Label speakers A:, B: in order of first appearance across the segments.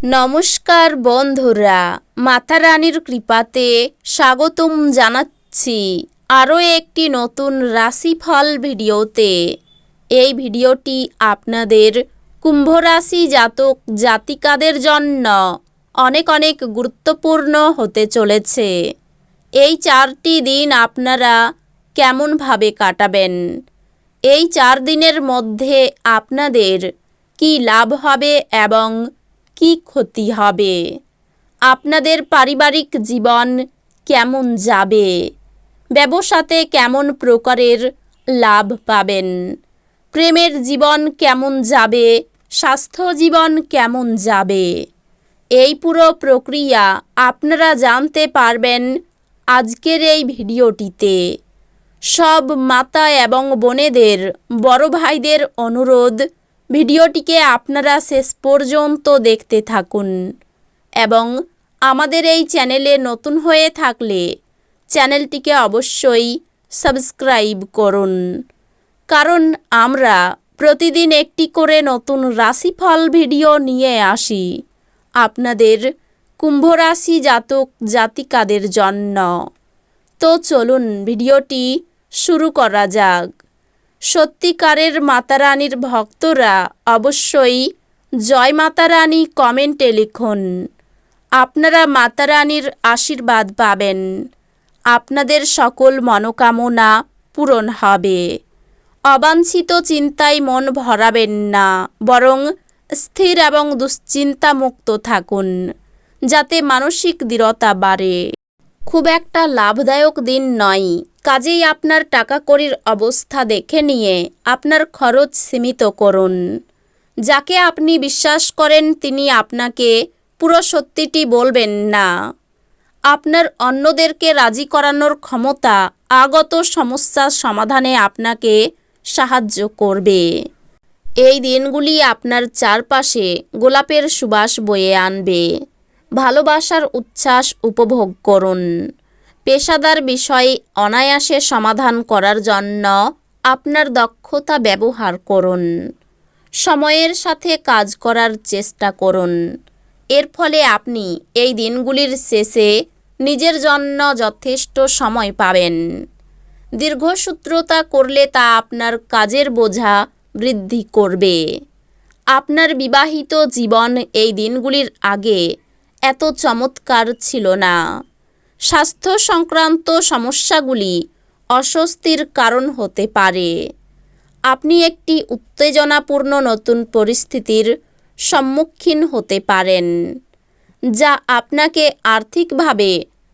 A: নমস্কার বন্ধুরা, মাতা রানীর কৃপাতে স্বাগতম জানাচ্ছি আরও একটি নতুন রাশিফল ভিডিওতে। এই ভিডিওটি আপনাদের কুম্ভ রাশি জাতক জাতিকাদের জন্য অনেক অনেক গুরুত্বপূর্ণ হতে চলেছে। এই 4টি দিন আপনারা কেমনভাবে কাটাবেন, এই 4 দিনের মধ্যে আপনাদের কি লাভ হবে এবং কি ক্ষতি হবে, আপনাদের পারিবারিক জীবন কেমন যাবে, ব্যবসাতে কেমন প্রকারের লাভ পাবেন, প্রেমের জীবন কেমন যাবে, স্বাস্থ্য জীবন কেমন যাবে, এই পুরো প্রক্রিয়া আপনারা জানতে পারবেন আজকের এই ভিডিওটিতে। সব মাতা এবং বোনেদের, বড় ভাইদের অনুরোধ, ভিডিওটিকে আপনারা শেষ পর্যন্ত দেখতে থাকুন এবং আমাদের এই চ্যানেলে নতুন হয়ে থাকলে চ্যানেলটিকে অবশ্যই সাবস্ক্রাইব করুন, কারণ আমরা প্রতিদিন একটি করে নতুন রাশিফল ভিডিও নিয়ে আসি আপনাদের কুম্ভ রাশি জাতক জাতিকাদের জন্য। তো চলুন ভিডিওটি শুরু করা যাক। সত্যিকারের মাতা রানীর ভক্তরা অবশ্যই জয় মাতা রানী কমেন্টে লিখুন। আপনারা মাতা রানীর আশীর্বাদ পাবেন, আপনাদের সকল মনোকামনা পূরণ হবে। অবাঞ্ছিত চিন্তায় মন ভরাবেন না, বরং স্থির এবং দুশ্চিন্তামুক্ত থাকুন, যাতে মানসিক দৃঢ়তা বাড়ে। খুব একটা লাভদায়ক দিন নয়, কাজেই আপনার টাকা কড়ির অবস্থা দেখে নিয়ে আপনার খরচ সীমিত করুন। যাকে আপনি বিশ্বাস করেন তিনি আপনাকে পুরো সত্যিটি বলবেন না। আপনার অন্যদেরকে রাজি করানোর ক্ষমতা আগত সমস্যার সমাধানে আপনাকে সাহায্য করবে। এই দিনগুলি আপনার চারপাশে গোলাপের সুবাস বয়ে আনবে। ভালোবাসার উচ্ছ্বাস উপভোগ করুন। পেশাদার বিষয়ে অনায়াসে সমাধান করার জন্য আপনার দক্ষতা ব্যবহার করুন। সময়ের সাথে কাজ করার চেষ্টা করুন। এর ফলে আপনি এই দিনগুলির শেষে নিজের জন্য যথেষ্ট সময় পাবেন। দীর্ঘসূত্রতা করলে তা আপনার কাজের বোঝা বৃদ্ধি করবে। আপনার বিবাহিত জীবন এই দিনগুলির আগে এত চমৎকার ছিল না। স্বাস্থ্য সংক্রান্ত সমস্যাগুলি অস্বস্তির কারণ হতে পারে। আপনি একটি উত্তেজনাপূর্ণ নতুন পরিস্থিতির সম্মুখীন হতে পারেন, যা আপনাকে আর্থিকভাবে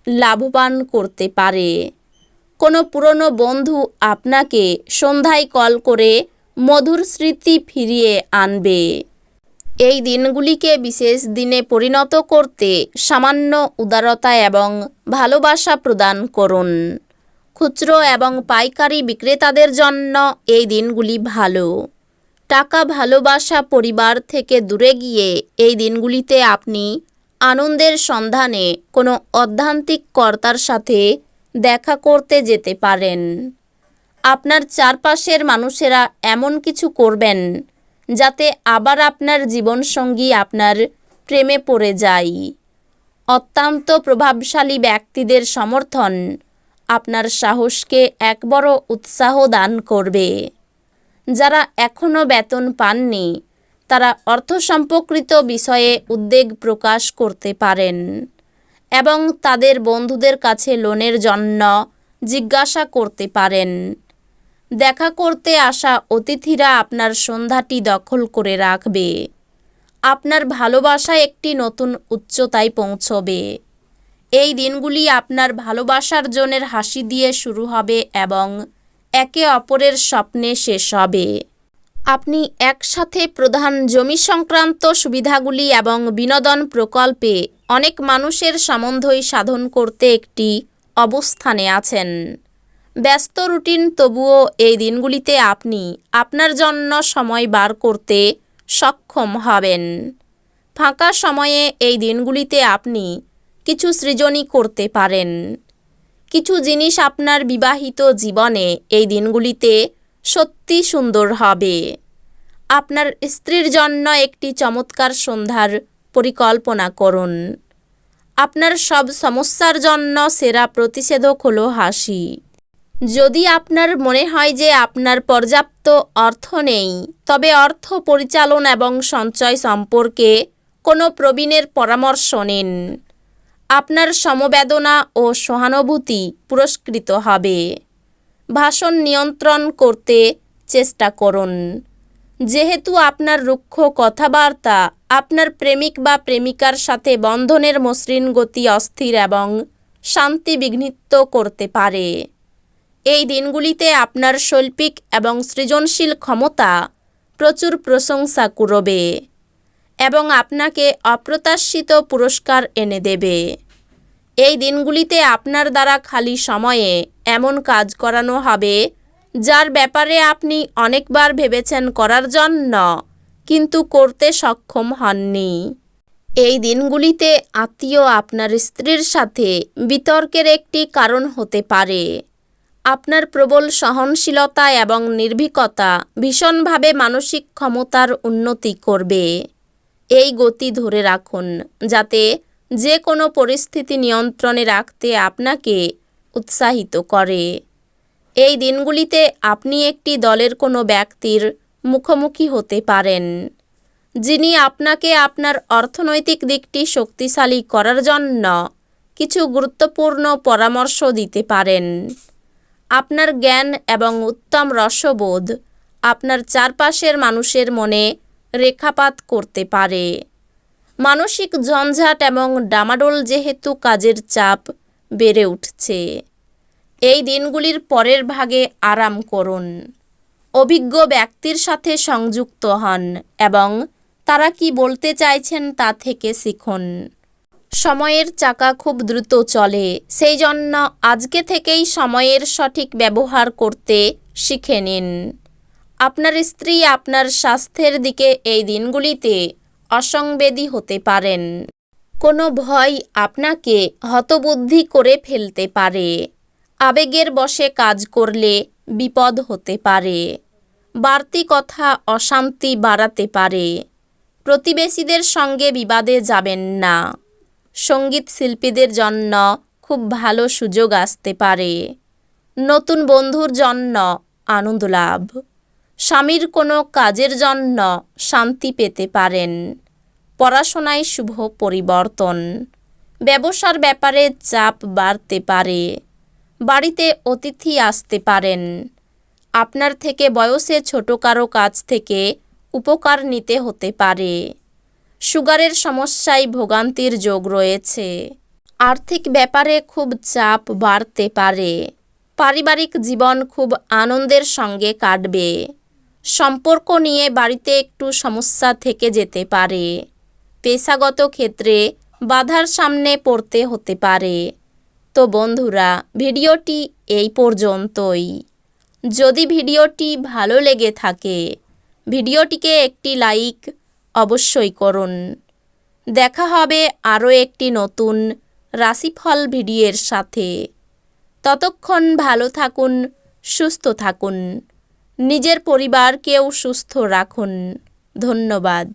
A: লাভবান করতে পারে। কোনো পুরনো বন্ধু আপনাকে সন্ধ্যায় কল করে মধুর স্মৃতি ফিরিয়ে আনবে। এই দিনগুলিকে বিশেষ দিনে পরিণত করতে সামান্য উদারতা এবং ভালোবাসা প্রদান করুন। খুচরো এবং পাইকারি বিক্রেতাদের জন্য এই দিনগুলি ভালো। টাকা, ভালোবাসা, পরিবার থেকে দূরে গিয়ে এই দিনগুলিতে আপনি আনন্দের সন্ধানে কোনো অধ্যাত্মিক কর্তার সাথে দেখা করতে যেতে পারেন। আপনার চারপাশের মানুষেরা এমন কিছু করবেন যাতে আবার আপনার জীবনসঙ্গী আপনার প্রেমে পড়ে যায়। অত্যন্ত প্রভাবশালী ব্যক্তিদের সমর্থন আপনার সাহসকে এক বড় উৎসাহ দান করবে। যারা এখনও বেতন পাননি তারা অর্থ সম্পর্কিত বিষয়ে উদ্বেগ প্রকাশ করতে পারেন এবং তাদের বন্ধুদের কাছে লোনের জন্য জিজ্ঞাসা করতে পারেন। দেখা করতে আসা অতিথিরা আপনার সন্ধ্যাটি দখল করে রাখবে। আপনার ভালোবাসা একটি নতুন উচ্চতায় পৌঁছবে। এই দিনগুলি আপনার ভালোবাসার জনের হাসি দিয়ে শুরু হবে এবং একে অপরের স্বপ্নে শেষ হবে। আপনি একসাথে প্রধান জমি সংক্রান্ত সুবিধাগুলি এবং বিনোদন প্রকল্পে অনেক মানুষের সম্বন্ধই সাধন করতে একটি অবস্থানে আছেন। ব্যস্ত রুটিন, তবুও এই দিনগুলিতে আপনি আপনার জন্য সময় বার করতে সক্ষম হবেন। ফাঁকা সময়ে এই দিনগুলিতে আপনি কিছু সৃজনী করতে পারেন। কিছু জিনিস আপনার বিবাহিত জীবনে এই দিনগুলিতে সত্যি সুন্দর হবে। আপনার স্ত্রীর জন্য একটি চমৎকার সন্ধ্যার পরিকল্পনা করুন। আপনার সব সমস্যার জন্য সেরা প্রতিষেধক হলো হাসি। যদি আপনার মনে হয় যে আপনার পর্যাপ্ত অর্থ নেই, তবে অর্থ পরিচালনা এবং সঞ্চয় সম্পর্কে কোনো প্রবীণের পরামর্শ নিন। আপনার সমবেদনা ও সহানুভূতি পুরস্কৃত হবে। ভাষণ নিয়ন্ত্রণ করতে চেষ্টা করুন। যেহেতু আপনার রুক্ষ কথাবার্তা আপনার প্রেমিক বা প্রেমিকার সাথে বন্ধনের মসৃণ গতি অস্থির এবং শান্তি বিঘ্নিত করতে পারে। এই দিনগুলিতে আপনার শৈল্পিক এবং সৃজনশীল ক্ষমতা প্রচুর প্রশংসা কুড়বে এবং আপনাকে অপ্রত্যাশিত পুরস্কার এনে দেবে। এই দিনগুলিতে আপনার দ্বারা খালি সময়ে এমন কাজ করানো হবে যার ব্যাপারে আপনি অনেকবার ভেবেছেন করার জন্য, কিন্তু করতে সক্ষম হননি। এই দিনগুলিতে আত্মীয় আপনার স্ত্রীর সাথে বিতর্কের একটি কারণ হতে পারে। আপনার প্রবল সহনশীলতা এবং নির্ভীকতা ভীষণভাবে মানসিক ক্ষমতার উন্নতি করবে। এই গতি ধরে রাখুন যাতে যে কোনো পরিস্থিতি নিয়ন্ত্রণে রাখতে আপনাকে উৎসাহিত করে। এই দিনগুলিতে আপনি একটি দলের কোনো ব্যক্তির মুখোমুখি হতে পারেন, যিনি আপনাকে আপনার অর্থনৈতিক দিকটি শক্তিশালী করার জন্য কিছু গুরুত্বপূর্ণ পরামর্শ দিতে পারেন। আপনার জ্ঞান এবং উত্তম রসবোধ আপনার চারপাশের মানুষের মনে রেখাপাত করতে পারে। মানসিক ঝঞ্ঝাট এবং ডামাডোল যেহেতু কাজের চাপ বেড়ে উঠছে, এই দিনগুলির পরের ভাগে আরাম করুন। অভিজ্ঞ ব্যক্তির সাথে সংযুক্ত হন এবং তারা কি বলতে চাইছেন তা থেকে শিখুন। সময়ের চাকা খুব দ্রুত চলে, সেই জন্য আজকে থেকেই সময়ের সঠিক ব্যবহার করতে শিখে নিন। আপনার স্ত্রী আপনার স্বাস্থ্যের দিকে এই দিনগুলিতে অসংবেদী হতে পারেন। কোনো ভয় আপনাকে হতবুদ্ধি করে ফেলতে পারে। আবেগের বশে কাজ করলে বিপদ হতে পারে। বাড়তি কথা অশান্তি বাড়াতে পারে। প্রতিবেশীদের সঙ্গে বিবাদে যাবেন না। সঙ্গীত শিল্পীদের জন্য খুব ভালো সুযোগ আসতে পারে। নতুন বন্ধুর জন্য আনন্দ লাভ। স্বামীর কোনো কাজের জন্য শান্তি পেতে পারেন। পড়াশোনায় শুভ পরিবর্তন। ব্যবসার ব্যাপারে চাপ বাড়তে পারে। বাড়িতে অতিথি আসতে পারেন। আপনার থেকে বয়সে ছোট কারো কাছ থেকে উপকার নিতে হতে পারে। সুগারের সমস্যায় ভোগান্তির যোগ রয়েছে। আর্থিক ব্যাপারে খুব চাপ বাড়তে পারে। পারিবারিক জীবন খুব আনন্দের সঙ্গে কাটবে। সম্পর্ক নিয়ে বাড়িতে একটু সমস্যা থেকে যেতে পারে। পেশাগত ক্ষেত্রে বাধার সামনে পড়তে হতে পারে। তো বন্ধুরা, ভিডিওটি এই পর্যন্তই। যদি ভিডিওটি ভালো লেগে থাকে, ভিডিওটিকে একটি লাইক অবশ্যই করুন। দেখা হবে আরও একটি নতুন রাশিফল ভিডিওর সাথে। ততক্ষণ ভালো থাকুন, সুস্থ থাকুন, নিজের পরিবারকেও সুস্থ রাখুন। ধন্যবাদ।